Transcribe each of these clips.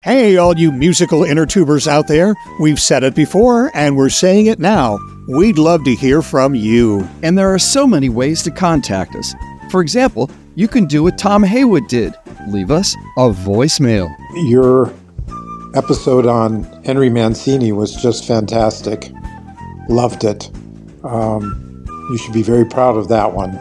Hey, all you musical Innertubers out there, we've said it before and we're saying it now. We'd love to hear from you. And there are so many ways to contact us. For example, you can do what Tom Haywood did. Leave us a voicemail. Your episode on Henry Mancini was just fantastic. Loved it. You should be very proud of that one.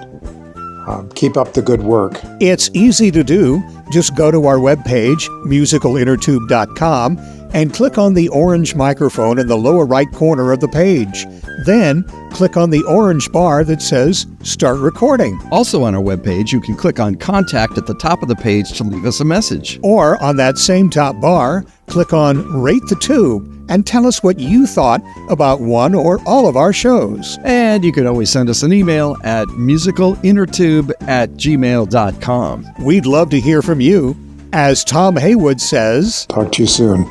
Keep up the good work. It's easy to do. Just go to our webpage, musicalinnertube.com, and click on the orange microphone in the lower right corner of the page. Then, click on the orange bar that says Start Recording. Also on our webpage, you can click on Contact at the top of the page to leave us a message. Or on that same top bar, click on Rate the Tube and tell us what you thought about one or all of our shows. And you can always send us an email at musicalinnertube@gmail.com. We'd love to hear from you. As Tom Haywood says, Talk to you soon.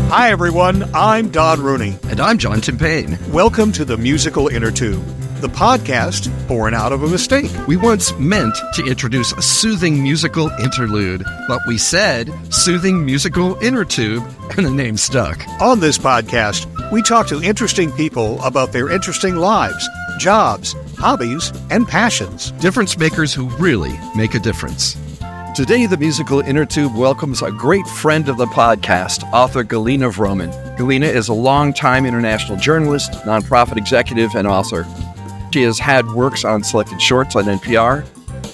Hi everyone, I'm Don Rooney. And I'm John Timpane. Welcome to the Musical Innertube, the podcast born out of a mistake. We once meant to introduce a soothing musical interlude, but we said soothing musical Innertube, and the name stuck. On this podcast, we talk to interesting people about their interesting lives, jobs, hobbies, and passions. Difference makers who really make a difference. Today, the Musical Innertube welcomes a great friend of the podcast, author Galina Vromen. Galina is a longtime international journalist, nonprofit executive, and author. She has had works on selected shorts on NPR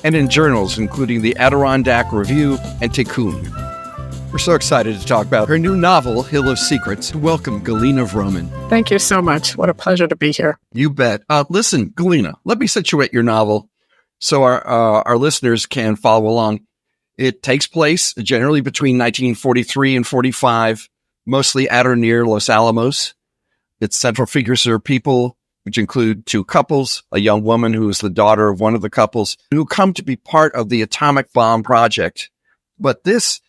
and in journals, including the Adirondack Review and Tikkun. We're so excited to talk about her new novel, Hill of Secrets. Welcome, Galina Vromen. Thank you so much. What a pleasure to be here. You bet. Listen, Galina, let me situate your novel so our listeners can follow along. It takes place generally between 1943 and 45, mostly at or near Los Alamos. Its central figures are people, which include two couples, a young woman who is the daughter of one of the couples, who come to be part of the atomic bomb project. But this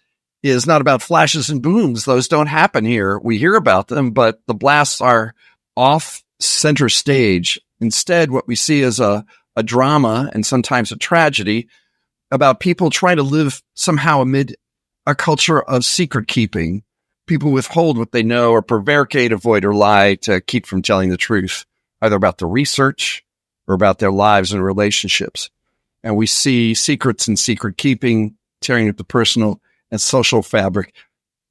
is not about flashes and booms. Those don't happen here. We hear about them, but the blasts are off center stage. Instead, what we see is a drama and sometimes a tragedy about people trying to live somehow amid a culture of secret keeping. People withhold what they know or prevaricate, avoid, or lie to keep from telling the truth, either about the research or about their lives and relationships. And we see secrets and secret keeping tearing at the personal and social fabric.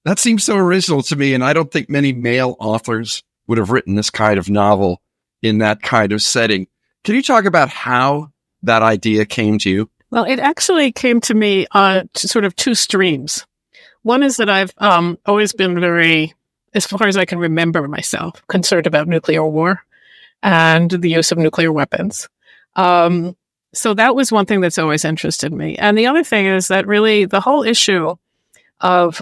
That seems so original to me, and I don't think many male authors would have written this kind of novel in that kind of setting. Can you talk about how that idea came to you? Well, it actually came to me on sort of two streams. One is that I've always been very, as far as I can remember myself, concerned about nuclear war and the use of nuclear weapons. So that was one thing that's always interested me. And the other thing is that really the whole issue of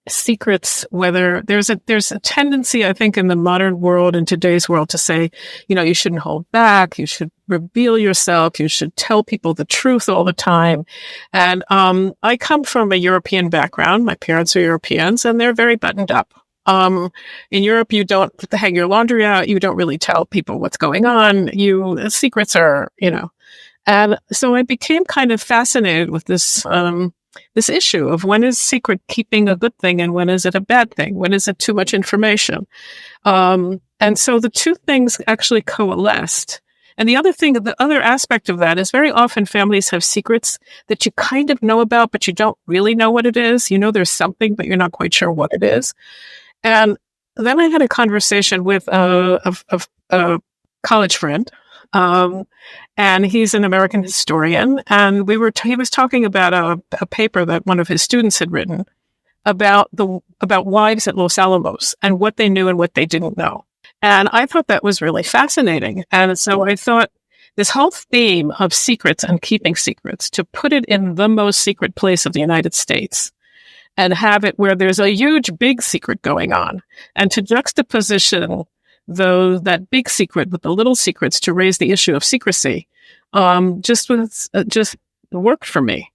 secrets, whether there's a tendency, I think, in the modern world, in today's world, to say, you shouldn't hold back, you should reveal yourself, you should tell people the truth all the time. And I come from a European background. My parents are Europeans, and they're very buttoned up. In Europe, you don't hang your laundry out. You don't really tell people what's going on. Secrets are, And so I became kind of fascinated with this issue of when is secret keeping a good thing and when is it a bad thing? When is it too much information? And so the two things actually coalesced. And the other aspect of that is very often families have secrets that you kind of know about, but you don't really know what it is. You know there's something, but you're not quite sure what it is. And then I had a conversation with a college friend, and he's an American historian, and he was talking about a paper that one of his students had written about wives at Los Alamos and what they knew and what they didn't know. And I thought that was really fascinating. And so I thought this whole theme of secrets and keeping secrets, to put it in the most secret place of the United States and have it where there's a huge, big secret going on, and to juxtaposition that big secret with the little secrets to raise the issue of secrecy, just worked for me.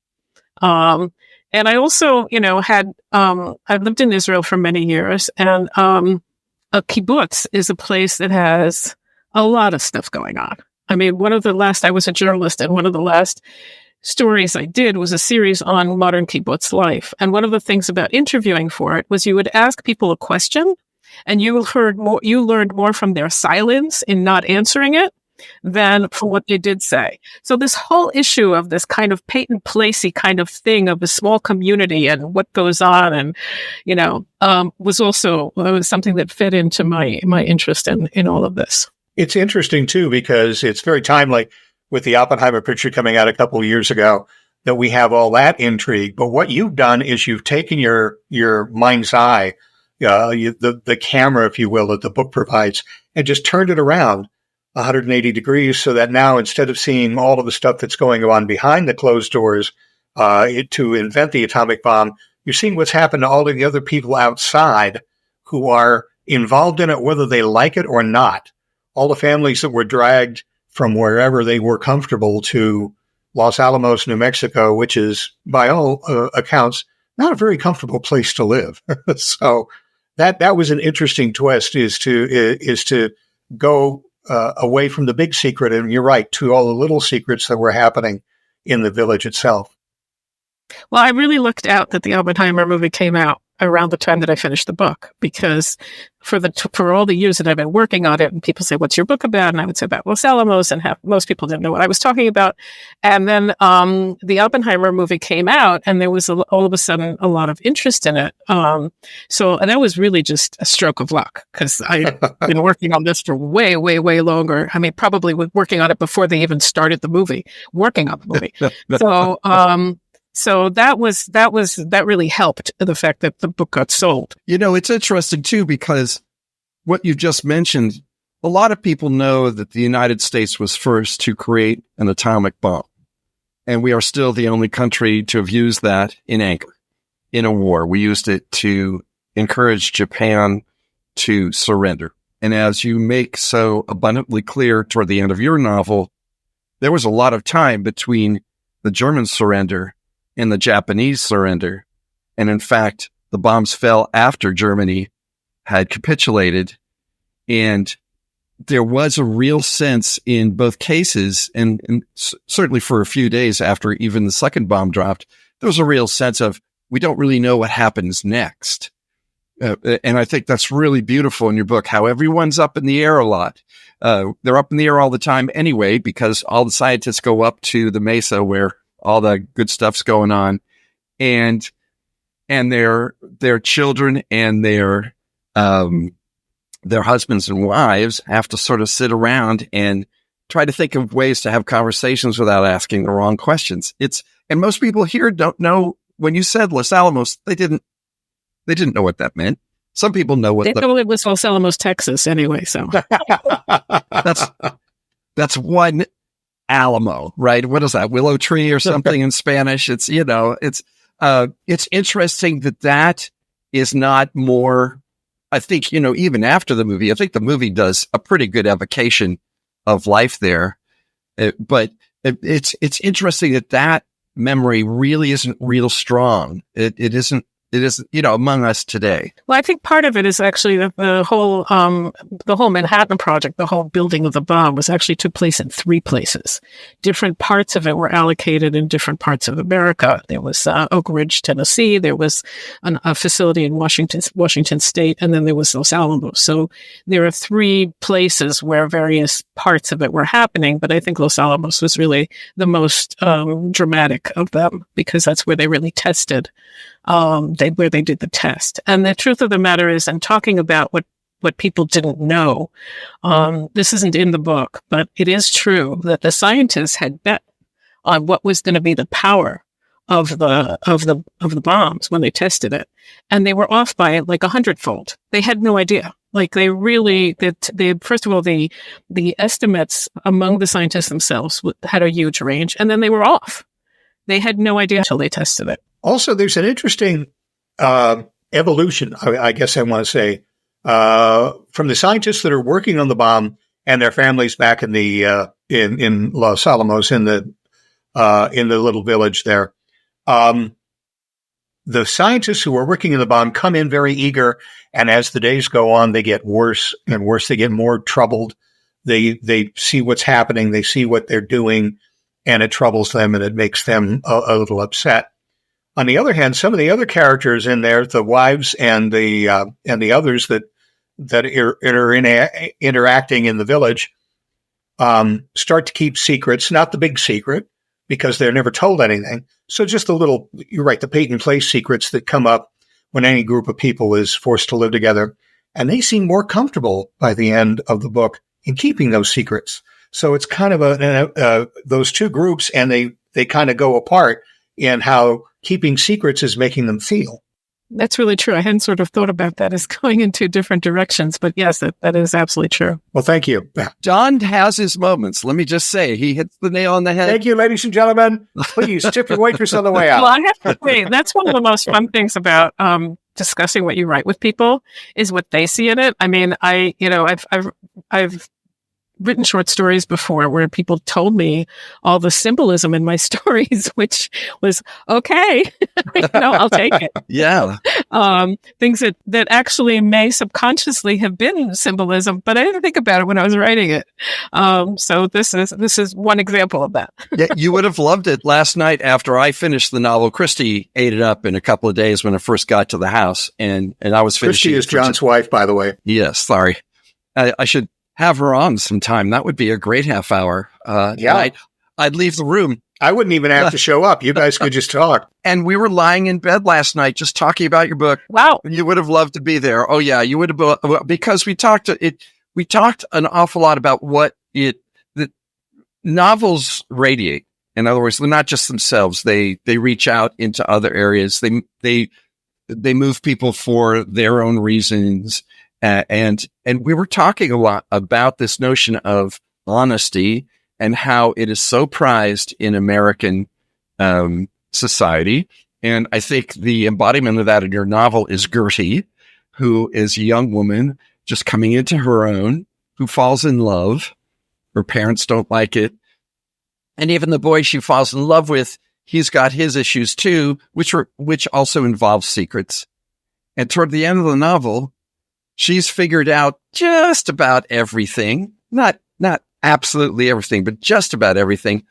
And I also, had, I've lived in Israel for many years, and a kibbutz is a place that has a lot of stuff going on. I mean, I was a journalist, and one of the last stories I did was a series on modern kibbutz life. And one of the things about interviewing for it was you would ask people a question, and you learned more from their silence in not answering it than from what they did say. So this whole issue of this kind of Peyton Placey kind of thing of a small community and what goes on, and was something that fed into my interest in all of this. It's interesting too, because it's very timely with the Oppenheimer picture coming out a couple of years ago that we have all that intrigue. But what you've done is you've taken your mind's eye, the camera, if you will, that the book provides, and just turned it around 180 degrees, so that now, instead of seeing all of the stuff that's going on behind the closed doors to invent the atomic bomb, you're seeing what's happened to all of the other people outside who are involved in it, whether they like it or not. All the families that were dragged from wherever they were comfortable to Los Alamos, New Mexico, which is, by all accounts, not a very comfortable place to live. So that was an interesting twist, is to go away from the big secret, and you're right, to all the little secrets that were happening in the village itself. Well, I really looked out that the Oppenheimer movie came out around the time that I finished the book, because for all the years that I've been working on it, and people say, "What's your book about?" and I would say about Los Alamos, and most people didn't know what I was talking about. And then the Oppenheimer movie came out, and there was all of a sudden a lot of interest in it. And that was really just a stroke of luck, because I've been working on this for way, way, way longer. I mean, probably working on it before they even started the movie, working on the movie. So that really helped the fact that the book got sold. It's interesting too, because what you just mentioned, a lot of people know that the United States was first to create an atomic bomb. And we are still the only country to have used that in anger, in a war. We used it to encourage Japan to surrender. And as you make so abundantly clear toward the end of your novel, there was a lot of time between the German surrender and the Japanese surrender. And in fact, the bombs fell after Germany had capitulated. And there was a real sense in both cases, and certainly for a few days after even the second bomb dropped, there was a real sense of, we don't really know what happens next. And I think that's really beautiful in your book, how everyone's up in the air a lot. They're up in the air all the time anyway, because all the scientists go up to the mesa where all the good stuff's going on, and their children and their husbands and wives have to sort of sit around and try to think of ways to have conversations without asking the wrong questions. And most people here don't know. When you said Los Alamos, they didn't know what that meant. Some people know what they know it was Los Alamos, Texas, anyway. So that's one Alamo, right? What is that? Willow tree or something in Spanish? It's interesting that is not more. I think, even after the movie, I think the movie does a pretty good evocation of life there. But it's interesting that memory really isn't real strong. It isn't, among us today. Well, I think part of it is actually the whole Manhattan Project, the whole building of the bomb took place in 3 places. Different parts of it were allocated in different parts of America. There was Oak Ridge, Tennessee. There was a facility in Washington State, and then there was Los Alamos. So there are 3 places where various parts of it were happening, but I think Los Alamos was really the most dramatic of them, because that's where they really tested. Where they did the test. And the truth of the matter is, I'm talking about what people didn't know. This isn't in the book, but it is true that the scientists had bet on what was going to be the power of the bombs when they tested it, and they were off by like 100-fold. They had no idea. Like first of all, the estimates among the scientists themselves had a huge range, and then they were off. They had no idea until they tested it. Also, there's an interesting evolution, I guess I want to say, from the scientists that are working on the bomb and their families back in the in Los Alamos, in the little village there. the scientists who are working in the bomb come in very eager, and as the days go on, they get worse and worse. They get more troubled. They see what's happening. They see what they're doing, and it troubles them, and it makes them a little upset. On the other hand, some of the other characters in there, the wives and the others that are interacting in the village, start to keep secrets, not the big secret, because they're never told anything. So just the little, you're right, the Peyton Place secrets that come up when any group of people is forced to live together. And they seem more comfortable by the end of the book in keeping those secrets. So it's kind of those two groups, and they kind of go apart in how keeping secrets is making them feel. That's really true. I hadn't sort of thought about that as going in two different directions, but yes, that is absolutely true. Well, thank you. John has his moments. Let me just say, he hits the nail on the head. Thank you, ladies and gentlemen. Please tip your waitress on the way out. Well, I have to say, that's one of the most fun things about discussing what you write with people is what they see in it. I mean, I've written short stories before where people told me all the symbolism in my stories, which was okay. I'll take it. Yeah. Things that actually may subconsciously have been symbolism, but I didn't think about it when I was writing it. So this is one example of that. Yeah, you would have loved it. Last night after I finished the novel, Christy ate it up in a couple of days when I first got to the house, and I was finishing. Christy is John's wife, by the way. Yes, sorry. I should have her on sometime. That would be a great half hour. Yeah. I'd leave the room. I wouldn't even have to show up. You guys could just talk. And we were lying in bed last night just talking about your book. Wow. You would have loved to be there. Oh yeah, you would have, because we talked an awful lot about what the novels radiate. In other words, they're not just themselves. They reach out into other areas. They move people for their own reasons. And we were talking a lot about this notion of honesty and how it is so prized in American society. And I think the embodiment of that in your novel is Gertie, who is a young woman just coming into her own, who falls in love. Her parents don't like it. And even the boy she falls in love with, he's got his issues too, which also involve secrets. And toward the end of the novel, she's figured out just about everything, not absolutely everything, but just about everything.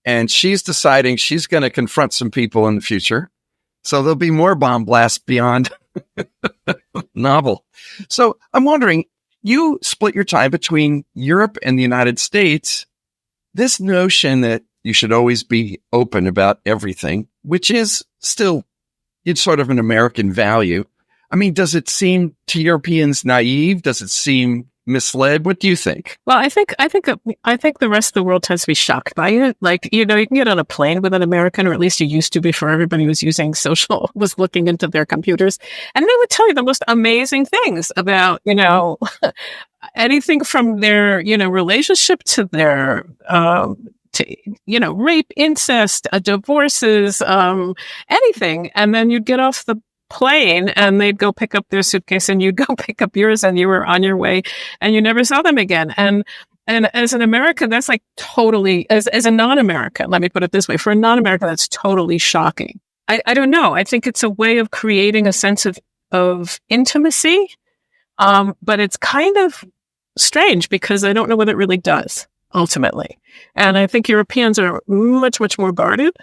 And she's deciding she's going to confront some people in the future. So there'll be more bomb blasts beyond novel. So I'm wondering, you split your time between Europe and the United States. This notion that you should always be open about everything, which is still, it's sort of an American value. I mean, does it seem to Europeans naive? Does it seem misled? What do you think? Well, I think the rest of the world tends to be shocked by it. Like, you can get on a plane with an American, or at least you used to before everybody was was looking into their computers. And they would tell you the most amazing things about, anything from their, relationship to their, rape, incest, divorces, anything. And then you'd get off the plane and they'd go pick up their suitcase and you'd go pick up yours and you were on your way and you never saw them again. And as an American, that's like totally, as a non-American, let me put it this way, for a non-American, that's totally shocking. I don't know. I think it's a way of creating a sense of intimacy. But it's kind of strange because I don't know what it really does ultimately. And I think Europeans are much, much more guarded.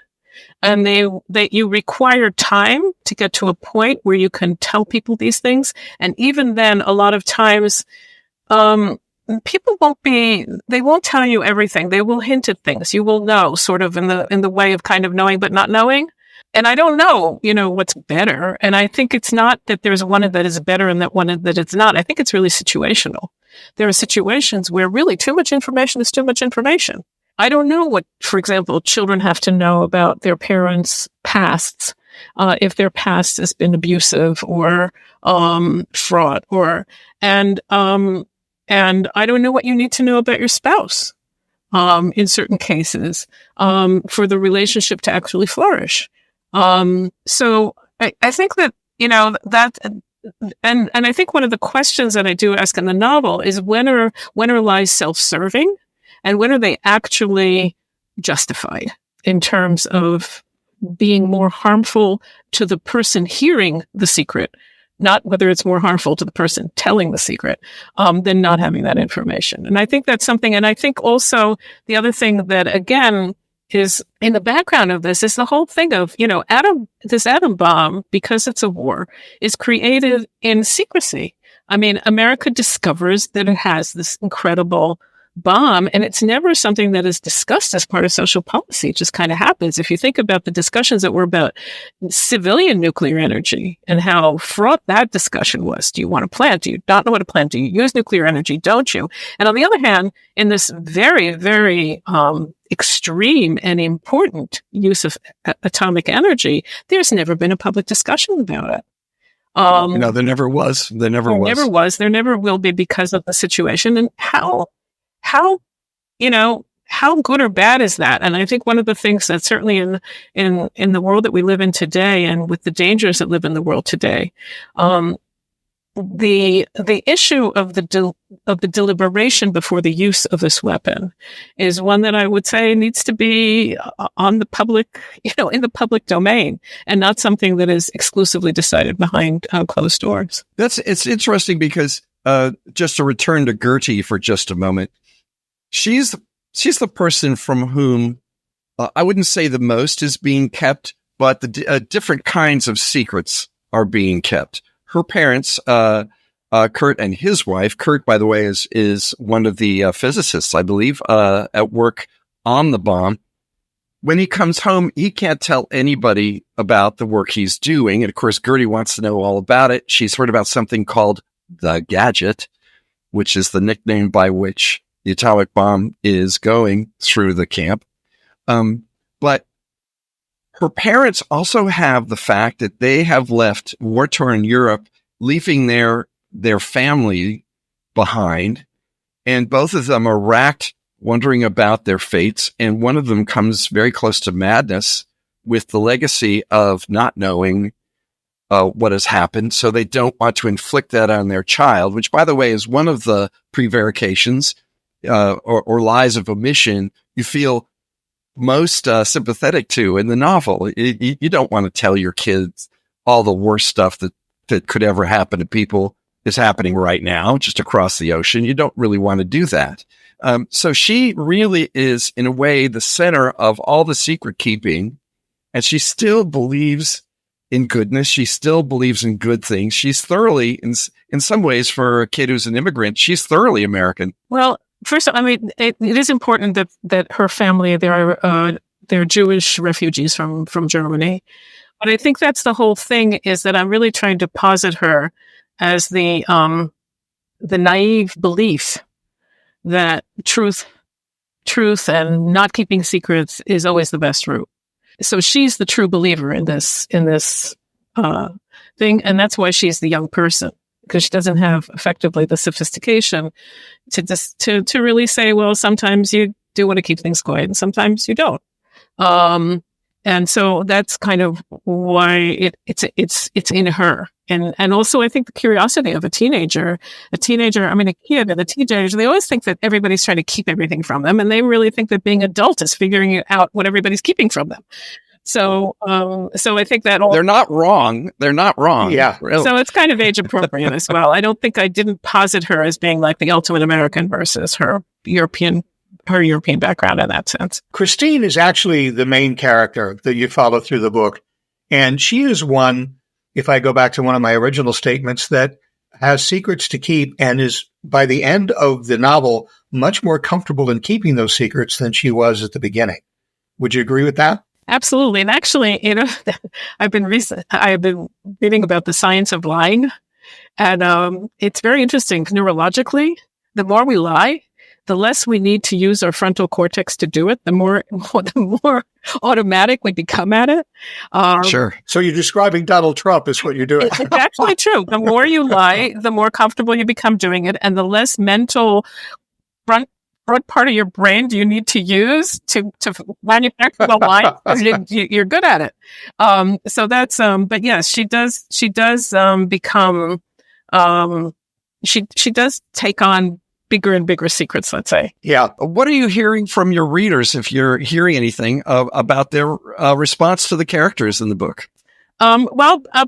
And you require time to get to a point where you can tell people these things. And even then, a lot of times, people they won't tell you everything. They will hint at things. You will know sort of in the way of kind of knowing, but not knowing. And I don't know, what's better. And I think it's not that there's one that is better and that one that it's not. I think it's really situational. There are situations where really too much information is too much information. I don't know what, for example, children have to know about their parents' pasts, if their past has been abusive or fraud, and I don't know what you need to know about your spouse in certain cases for the relationship to actually flourish. So I think that that. And I think one of the questions that I do ask in the novel is when are lies self-serving? And when are they actually justified in terms of being more harmful to the person hearing the secret, not whether it's more harmful to the person telling the secret, than not having that information. And I think that's something. And I think also the other thing that, again, is in the background of this is the whole thing of, this atom bomb, because it's a war, is created in secrecy. I mean, America discovers that it has this incredible bomb, and it's never something that is discussed as part of social policy. It just kind of happens. If you think about the discussions that were about civilian nuclear energy and how fraught that discussion was. Do you want to plant? Do you not know what to plant? Do you use nuclear energy? Don't you? And on the other hand, in this very, very extreme and important use of atomic energy, there's never been a public discussion about it. No, there never was. There never was. There never will be, because of the situation. And how good or bad is that? And I think one of the things that certainly in the world that we live in today, and with the dangers that live in the world today, the issue of the deliberation before the use of this weapon is one that I would say needs to be on the public, in the public domain, and not something that is exclusively decided behind closed doors. It's interesting because just to return to Gertie for just a moment, she's the person from whom I wouldn't say the most is being kept, but the different kinds of secrets are being kept. Her parents, Kurt and his wife, Kurt, by the way, is one of the physicists, I believe, at work on the bomb. When he comes home, he can't tell anybody about the work he's doing. And of course, Gertie wants to know all about it. She's heard about something called the gadget, which is the nickname by which the atomic bomb is going through the camp. But her parents also have the fact that they have left war-torn Europe, leaving their family behind. And both of them are racked, wondering about their fates. And one of them comes very close to madness with the legacy of not knowing what has happened. So they don't want to inflict that on their child, which, by the way, is one of the prevarications or lies of omission you feel most sympathetic to in the novel. You don't want to tell your kids all the worst stuff that could ever happen to people is happening right now, just across the ocean. You don't really want to do that. So she really is, in a way, the center of all the secret keeping, and she still believes in goodness. She still believes in good things. She's thoroughly, in some ways, for a kid who's an immigrant, she's thoroughly American. Well, first, I mean, it is important that her family, they're Jewish refugees from Germany. But I think that's the whole thing, is that I'm really trying to posit her as the naive belief that truth and not keeping secrets is always the best route. So she's the true believer in this thing, and that's why she's the young person, because she doesn't have effectively the sophistication to really say, well, sometimes you do want to keep things quiet and sometimes you don't. And so that's kind of why it's in her. And also I think the curiosity of a teenager, a kid and a teenager, they always think that everybody's trying to keep everything from them. And they really think that being adult is figuring out what everybody's keeping from them. So I think that they're not wrong. They're not wrong. Yeah. Really. So it's kind of age appropriate as well. I didn't posit her as being like the ultimate American versus her European background in that sense. Christine is actually the main character that you follow through the book. And she is one, if I go back to one of my original statements, that has secrets to keep and is, by the end of the novel, much more comfortable in keeping those secrets than she was at the beginning. Would you agree with that? Absolutely. And actually, I've been reading about the science of lying. And it's very interesting. Neurologically, the more we lie, the less we need to use our frontal cortex to do it, the more automatic we become at it. Sure. So you're describing Donald Trump is what you're doing. It's actually true. The more you lie, the more comfortable you become doing it, and the less mental front part of your brain do you need to use to manufacture the lie. You're good at it. So that's. But yes, she does become. She does take on bigger and bigger secrets, let's say. Yeah. What are you hearing from your readers, if you're hearing anything about their response to the characters in the book?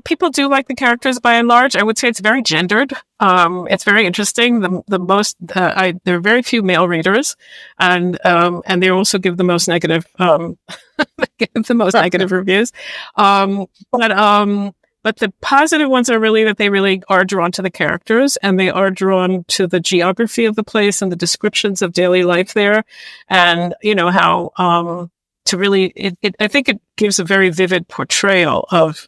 People do like the characters by and large. I would say it's very gendered. It's very interesting. There are very few male readers, and they also give the most negative, negative reviews. But the positive ones are really that they really are drawn to the characters, and they are drawn to the geography of the place and the descriptions of daily life there, and how. I think it gives a very vivid portrayal of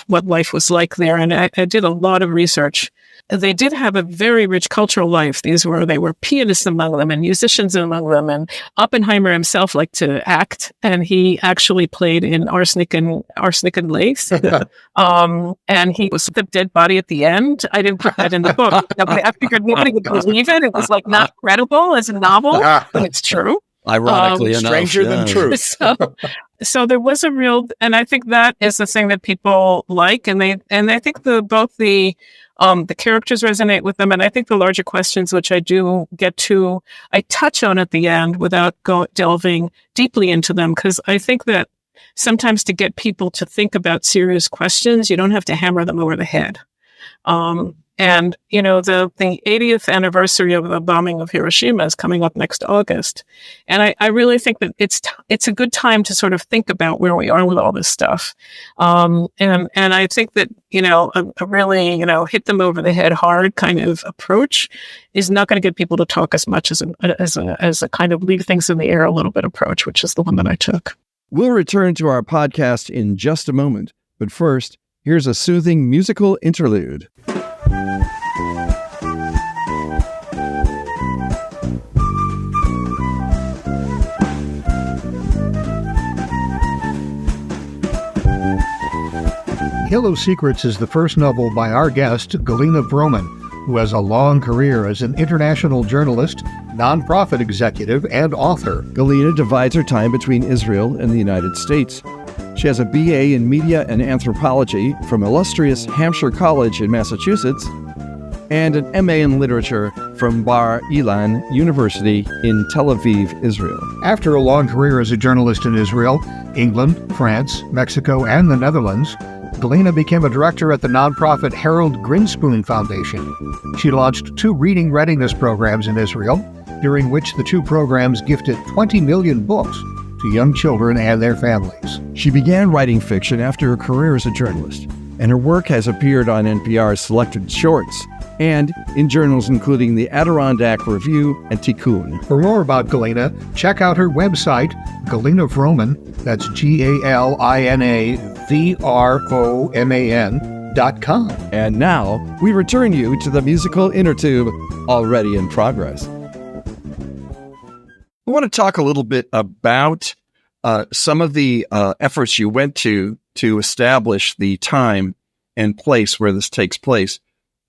what life was like there. And I did a lot of research. They did have a very rich cultural life. They were pianists among them and musicians among them. And Oppenheimer himself liked to act, and he actually played in Arsenic and Lace. And he was the dead body at the end. I didn't put that in the book. I figured nobody would believe it. It was like not credible as a novel, but it's true. Ironically enough, stranger than true. So there was a real, and I think that is the thing that people like, and I think both the characters resonate with them, and I think the larger questions, which I do get to, I touch on at the end without delving deeply into them, because I think that sometimes to get people to think about serious questions, you don't have to hammer them over the head. And, the 80th anniversary of the bombing of Hiroshima is coming up next August. And I really think that it's a good time to sort of think about where we are with all this stuff. And I think that, a really, hit them over the head hard kind of approach is not going to get people to talk as much as a kind of leave things in the air a little bit approach, which is the one that I took. We'll return to our podcast in just a moment. But first, here's a soothing musical interlude. Hello Secrets is the first novel by our guest, Galina Vromen, who has a long career as an international journalist, nonprofit executive, and author. Galina divides her time between Israel and the United States. She has a BA in Media and Anthropology from illustrious Hampshire College in Massachusetts and an MA in Literature from Bar Ilan University in Tel Aviv, Israel. After a long career as a journalist in Israel, England, France, Mexico, and the Netherlands, Galina became a director at the nonprofit Harold Grinspoon Foundation. She launched 2 reading readiness programs in Israel, during which the 2 programs gifted 20 million books to young children and their families. She began writing fiction after her career as a journalist, and her work has appeared on NPR's Selected Shorts and in journals including the Adirondack Review and Tikkun. For more about Galina, check out her website, Galina Vromen, that's GalinaVroman.com. And now, we return you to the musical Innertube, already in progress. I want to talk a little bit about some of the efforts you went to establish the time and place where this takes place.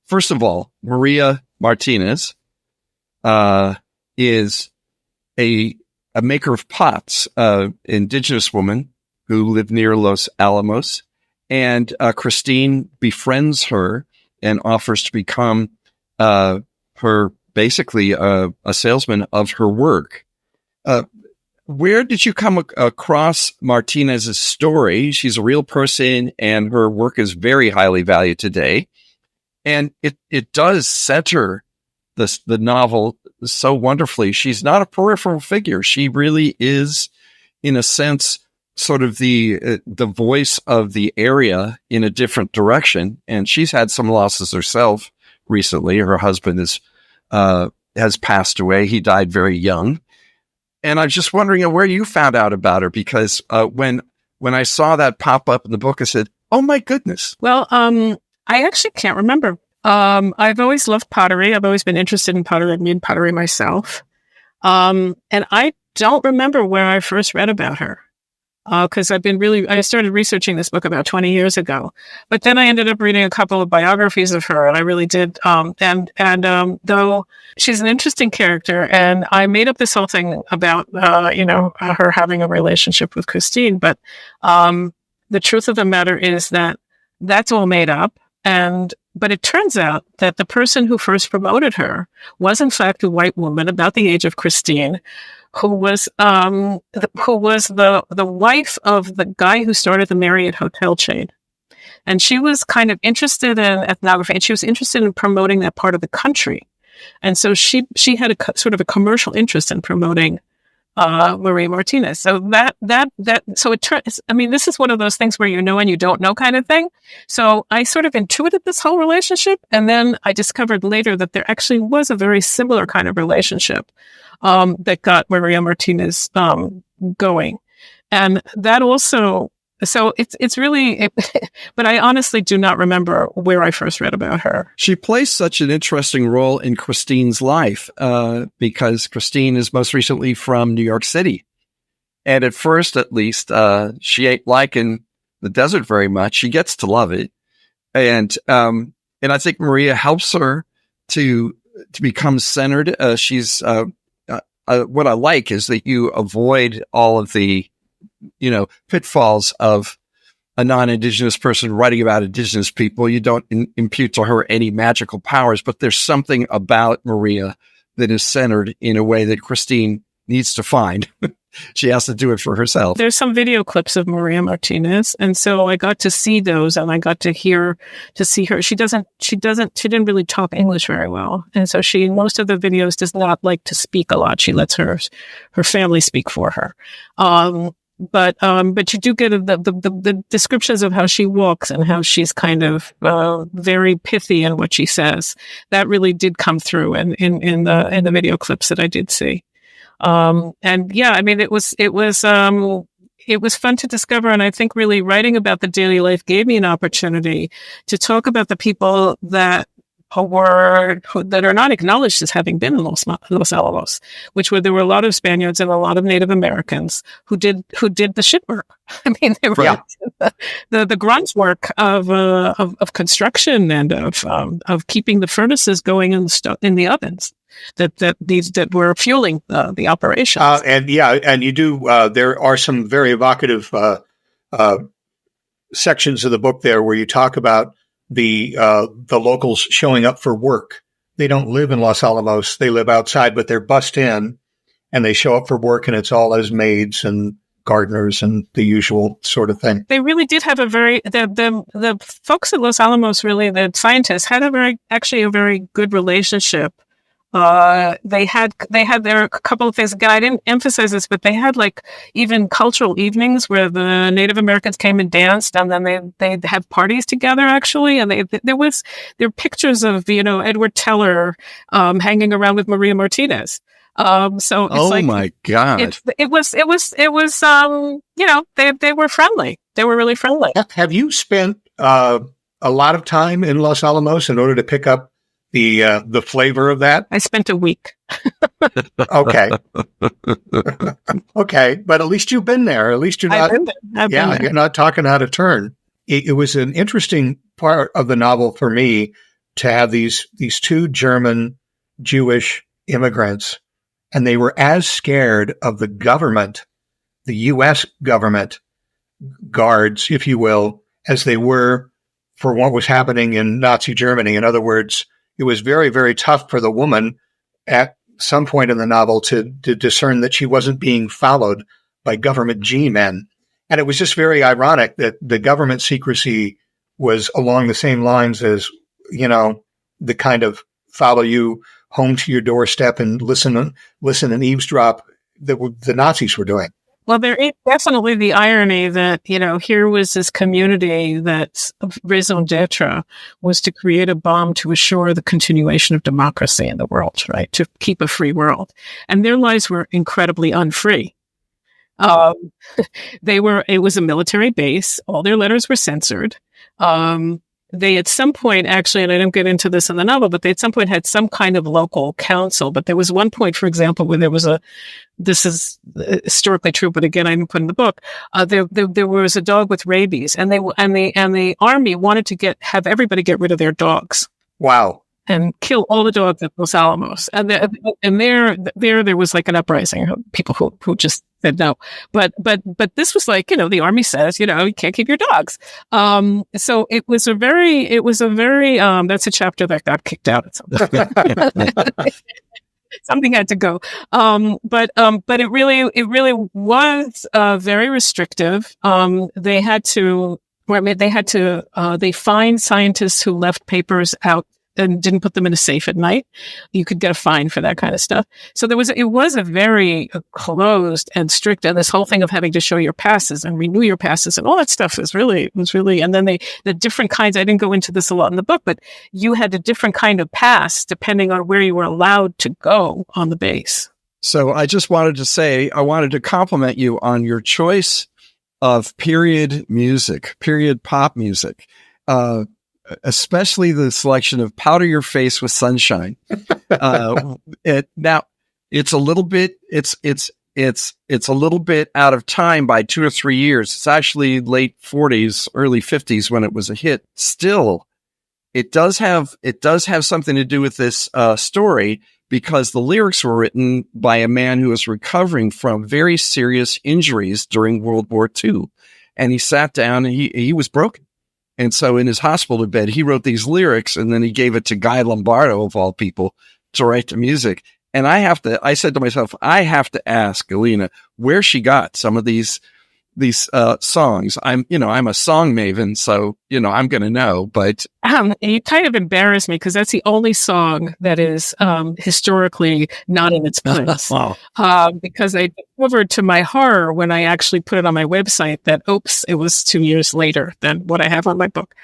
First of all, Maria Martinez is a maker of pots, indigenous woman who lived near Los Alamos, and Christine befriends her and offers to become her basically a salesman of her work. Where did you come across Martinez's story? She's a real person, and her work is very highly valued today. And it does center the novel so wonderfully. She's not a peripheral figure. She really is, in a sense, sort of the voice of the area in a different direction. And she's had some losses herself recently. Her husband has passed away. He died very young. And I'm just wondering where you found out about her, because when I saw that pop up in the book, I said, "Oh my goodness!" Well, I actually can't remember. I've always loved pottery. I've always been interested in pottery. I've made pottery myself. And I don't remember where I first read about her. Because I started researching this book about 20 years ago, but then I ended up reading a couple of biographies of her, and I really did. Though she's an interesting character, and I made up this whole thing about, her having a relationship with Christine, but the truth of the matter is that that's all made up. And But it turns out that the person who first promoted her was in fact a white woman about the age of Christine, who was the wife of the guy who started the Marriott hotel chain. And she was kind of interested in ethnography, and she was interested in promoting that part of the country. And so she had sort of a commercial interest in promoting Maria Martinez. So so it turns, I mean, this is one of those things where you know and you don't know kind of thing. So I sort of intuited this whole relationship, and then I discovered later that there actually was a very similar kind of relationship that got Maria Martinez going. And that also, so it's really, but I honestly do not remember where I first read about her. She plays such an interesting role in Christine's life because Christine is most recently from New York City. And at first, at least, she ain't liking the desert very much. She gets to love it. And I think Maria helps her to become centered. She's what I like is that you avoid all of the pitfalls of a non-Indigenous person writing about Indigenous people. You don't impute to her any magical powers, but there's something about Maria that is centered in a way that Christine needs to find. She has to do it for herself. There's some video clips of Maria Martinez, and so I got to see those, and I got to see her. She didn't really talk English very well, and so she, in most of the videos, does not like to speak a lot. She lets her family speak for her. But you do get the descriptions of how she walks and how she's kind of very pithy in what she says. That really did come through in the video clips that I did see. And yeah, I mean, it was fun to discover. And I think really writing about the daily life gave me an opportunity to talk about the people that are not acknowledged as having been in Los Alamos, there were a lot of Spaniards and a lot of Native Americans who did the shit work. I mean, they were the grunt work of construction and of keeping the furnaces going in the ovens that were fueling the operations. And you do. There are some very evocative sections of the book there where you talk about the locals showing up for work. They don't live in Los Alamos; they live outside, but they're bussed in, and they show up for work, and it's all as maids and gardeners and the usual sort of thing. They really did have the folks at Los Alamos, really, the scientists had a very good relationship. They had there are a couple of things. Again, I didn't emphasize this, but they had like even cultural evenings where the Native Americans came and danced, and then they'd have parties together actually. And there are pictures of, Edward Teller, hanging around with Maria Martinez. So it's my God. It was, they were friendly. They were really friendly. Have you spent, a lot of time in Los Alamos in order to pick up the flavor of that? I spent a week. Okay. Okay. But at least you've been there. At least you're not, you're not talking out of turn. It was an interesting part of the novel for me to have these two German Jewish immigrants, and they were as scared of the government, the U.S. government guards, if you will, as they were for what was happening in Nazi Germany. In other words, it was very, very tough for the woman at some point in the novel to discern that she wasn't being followed by government G-men. And it was just very ironic that the government secrecy was along the same lines as, the kind of follow you home to your doorstep and listen and eavesdrop that the Nazis were doing. Well, there is definitely the irony that, here was this community that's raison d'etre was to create a bomb to assure the continuation of democracy in the world, right? To keep a free world. And their lives were incredibly unfree. It was a military base. All their letters were censored. They at some point, actually, and I don't get into this in the novel, but they at some point had some kind of local council. But there was one point, for example, where this is historically true, but again, I didn't put in the book. There was a dog with rabies, and the army wanted to have everybody get rid of their dogs. Wow. and kill all the dogs at Los Alamos. And there was like an uprising of people who just said no. But this was like, the army says, you can't keep your dogs. So it was a very, that's a chapter that got kicked out at some point. Something had to go. But it really was very restrictive. They fined scientists who left papers out and didn't put them in a safe at night. You could get a fine for that kind of stuff. So it was a very closed and strict, and this whole thing of having to show your passes and renew your passes and all that stuff was really, and then the different kinds, I didn't go into this a lot in the book, but you had a different kind of pass depending on where you were allowed to go on the base. So I just wanted to say, I wanted to compliment you on your choice of period pop music. Especially the selection of Powder Your Face with Sunshine. Now it's a little bit, it's a little bit out of time by 2 or 3 years. It's actually late 40s, early 50s when it was a hit. Still, it does have something to do with this story, because the lyrics were written by a man who was recovering from very serious injuries during World War II. And he sat down and he was broken. And so in his hospital bed, he wrote these lyrics, and then he gave it to Guy Lombardo, of all people, to write the music. And I said to myself, I have to ask Galina where she got some of these songs. I'm a song maven, so, I'm going to know, but. You kind of embarrass me, because that's the only song that is historically not in its place. Wow. Because I discovered, to my horror, when I actually put it on my website, that, oops, it was 2 years later than what I have on my book.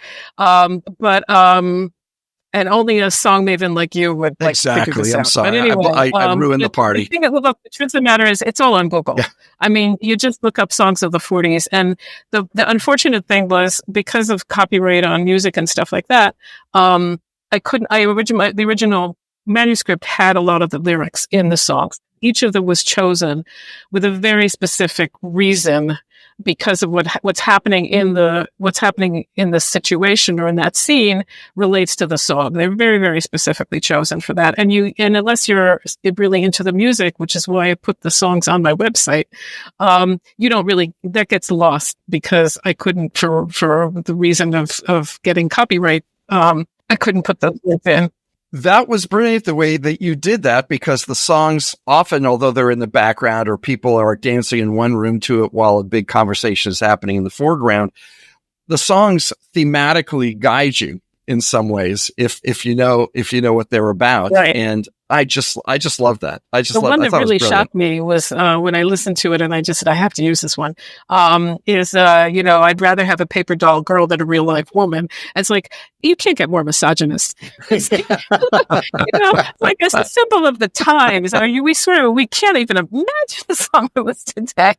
And only a song maven like you would exactly. Figure this I'm out. sorry. But anyway, I ruined the party. The truth of the matter is, it's all on Google. Yeah. I mean, you just look up songs of the 40s, and the unfortunate thing was, because of copyright on music and stuff like that, the original manuscript had a lot of the lyrics in the songs. Each of them was chosen with a very specific reason, because of what's happening in the situation or in that scene relates to the song. They're very, very specifically chosen for that. And unless you're really into the music, which is why I put the songs on my website, you don't really, that gets lost, because I couldn't, for the reason of getting copyright, I couldn't put those words in. That was brilliant, the way that you did that, because the songs often, although they're in the background or people are dancing in one room to it while a big conversation is happening in the foreground, the songs thematically guide you in some ways if you know what they're about. Right. And I just love that. The one that really shocked me was when I listened to it, and I just said, I have to use this one, I'd rather have a paper doll girl than a real life woman. And it's like, you can't get more misogynist. It's a symbol of the times. We can't even imagine the song it was today.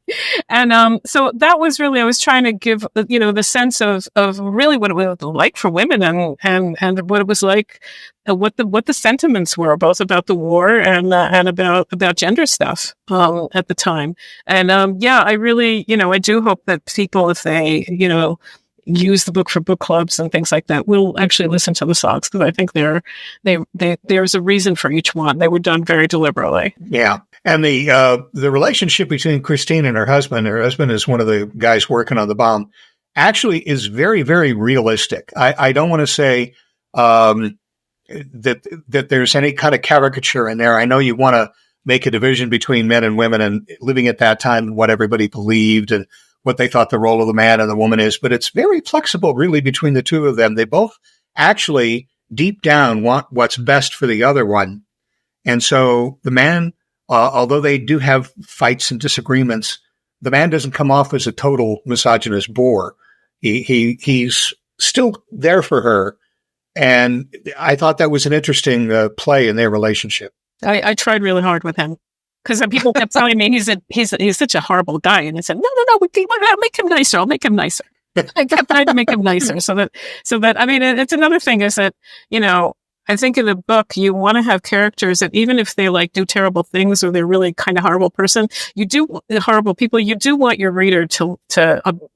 And so that was really, I was trying to give, the sense of really what it was like for women, and what it was like, what the sentiments were, both about the war and about gender stuff at the time. And I really, I do hope that people, if they use the book for book clubs and things like that, will actually listen to the songs, because I think there's a reason for each one. They were done very deliberately. Yeah. And the relationship between Christine and her husband is one of the guys working on the bomb, actually is very, very realistic. I don't want to say that there's any kind of caricature in there. I know you want to make a division between men and women, and living at that time and what everybody believed and what they thought the role of the man and the woman is, but it's very flexible, really, between the two of them. They both actually deep down want what's best for the other one. And so the man, although they do have fights and disagreements, the man doesn't come off as a total misogynist bore. He's still there for her. And I thought that was an interesting play in their relationship. I tried really hard with him, because people kept telling me he's such a horrible guy, and I said, no, I'll make him nicer. I'll make him nicer. I kept trying to make him nicer, so that I mean, it's another thing is that I think in a book you want to have characters that, even if they do terrible things, or they're really kind of horrible people, you do want your reader to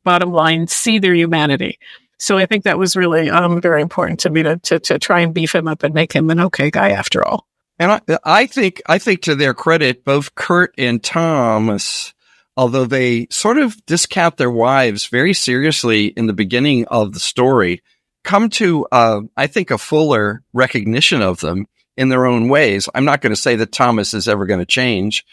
bottom line, see their humanity. So I think that was really very important to me to try and beef him up and make him an okay guy after all. And I think to their credit, both Kurt and Thomas, although they sort of discount their wives very seriously in the beginning of the story, come to, I think, a fuller recognition of them in their own ways. I'm not going to say that Thomas is ever going to change.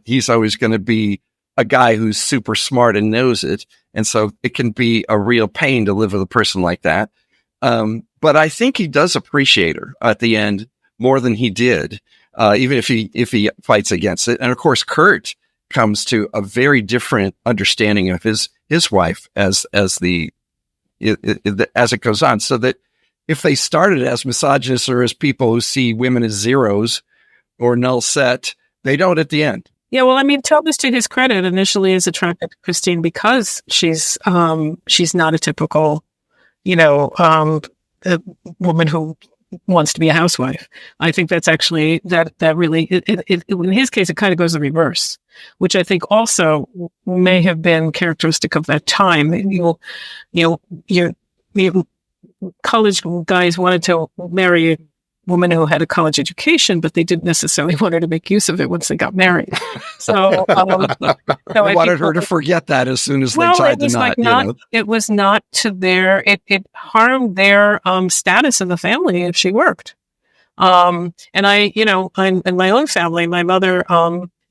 He's always going to be a guy who's super smart and knows it. And so it can be a real pain to live with a person like that. But I think he does appreciate her at the end more than he did, even if he fights against it. And of course, Kurt comes to a very different understanding of his wife as it goes on. So that if they started as misogynists or as people who see women as zeros or null set, they don't at the end. Yeah, well, I mean, Thomas, to his credit, initially is attracted to Christine because she's not a typical, a woman who wants to be a housewife. I think that's actually that really in his case it kind of goes the reverse, which I think also may have been characteristic of that time. Your college guys wanted to marry a woman who had a college education, but they didn't necessarily want her to make use of it once they got married. So, I wanted her to forget that as soon as they tried to not. It was not to their. It harmed their status in the family if she worked. And I, in my own family, my mother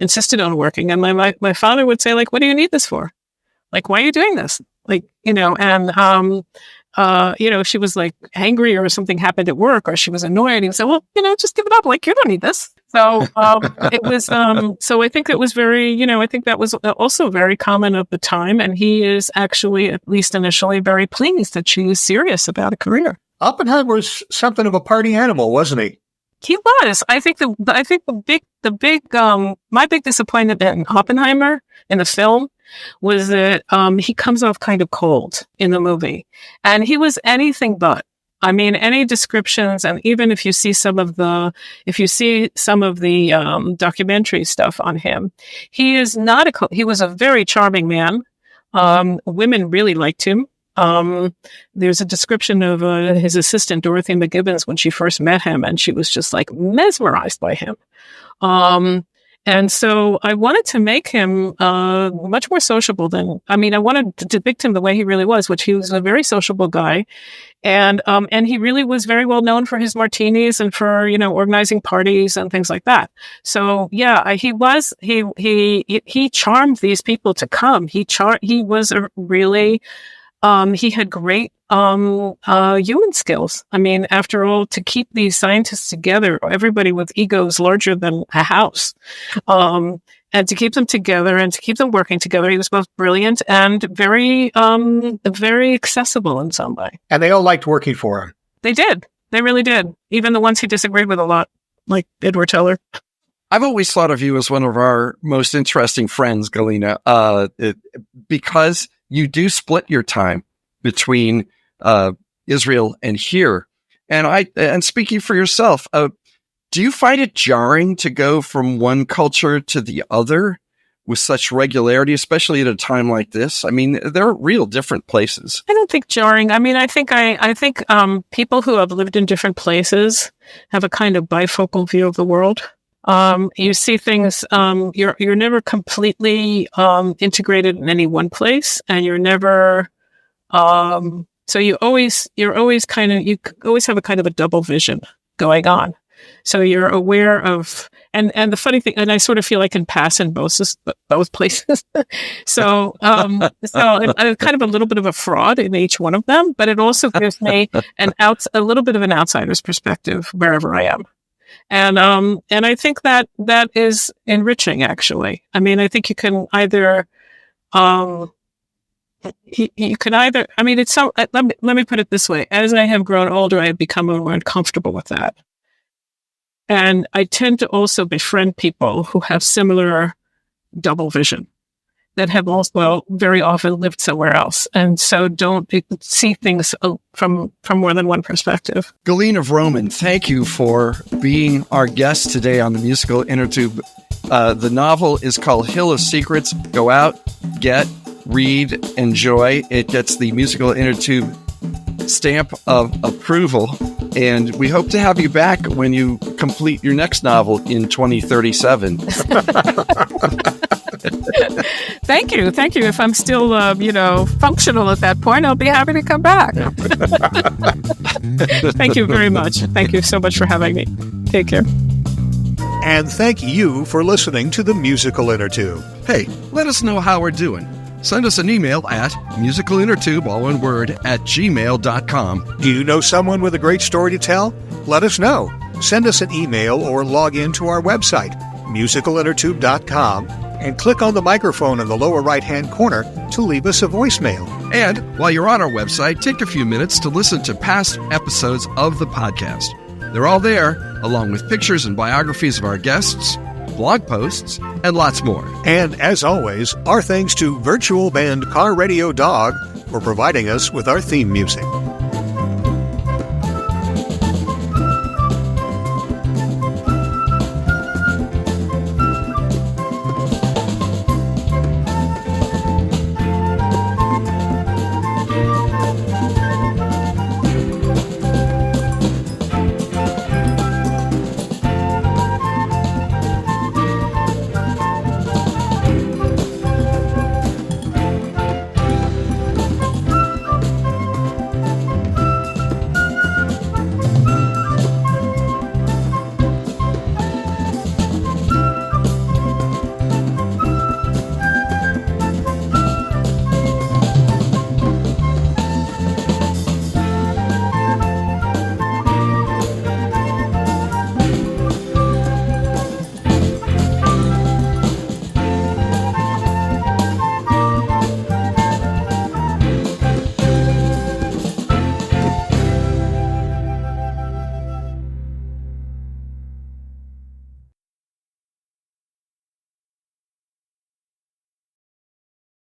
insisted on working, and my father would say, like, "What do you need this for? Like, why are you doing this? Like, if she was like angry or something happened at work or she was annoyed, he would say, well, just give it up. Like, you don't need this. So, it was, so I think it was very, I think that was also very common at the time. And he is actually, at least initially, very pleased that she was serious about a career. Oppenheimer was something of a party animal, wasn't he? He was. I think my big disappointment in Oppenheimer in the film was that he comes off kind of cold in the movie, and he was anything but. I mean, any descriptions, and even if you see some of the documentary stuff on him, he is not he was a very charming man. Women really liked him. There's a description of his assistant, Dorothy McGibbons, when she first met him, and she was just like mesmerized by him. And so I wanted to make him much more sociable I wanted to depict him the way he really was, which he was a very sociable guy. And he really was very well known for his martinis and for, organizing parties and things like that. So yeah, he charmed these people to come. He was a really, he had great human skills. I mean, after all, to keep these scientists together, everybody with egos larger than a house, and to keep them together and to keep them working together, he was both brilliant and very, very accessible in some way. And they all liked working for him. They did. They really did. Even the ones he disagreed with a lot, like Edward Teller. I've always thought of you as one of our most interesting friends, Galina, because you do split your time between Israel and here. And speaking for yourself, do you find it jarring to go from one culture to the other with such regularity, especially at a time like this? I mean, they're real different places. I don't think jarring. I mean, I think people who have lived in different places have a kind of bifocal view of the world. You see things, you're never completely integrated in any one place, and you're never, so you always have a kind of a double vision going on. So you're aware of, and the funny thing, and I sort of feel I can pass in both places. So I'm kind of a little bit of a fraud in each one of them, but it also gives me a little bit of an outsider's perspective wherever I am. And I think that is enriching, actually. I mean, I think you can either, let me put it this way. As I have grown older, I have become more uncomfortable with that. And I tend to also befriend people who have similar double vision, that have also very often lived somewhere else, and so don't see things from more than one perspective. Galina Vromen, thank you for being our guest today on the Musical Innertube. The novel is called Hill of Secrets. Go out, read, enjoy. It gets the Musical Innertube stamp of approval. And we hope to have you back when you complete your next novel in 2037. Thank you. Thank you. If I'm still, functional at that point, I'll be happy to come back. Thank you very much. Thank you so much for having me. Take care. And thank you for listening to the Musical Innertube. Hey, let us know how we're doing. Send us an email at musicalinnertube, all one word, @gmail.com. Do you know someone with a great story to tell? Let us know. Send us an email or log in to our website, musicalinnertube.com, and click on the microphone in the lower right-hand corner to leave us a voicemail. And while you're on our website, take a few minutes to listen to past episodes of the podcast. They're all there, along with pictures and biographies of our guests, blog posts, and lots more. And as always, our thanks to virtual band Car Radio Dog for providing us with our theme music.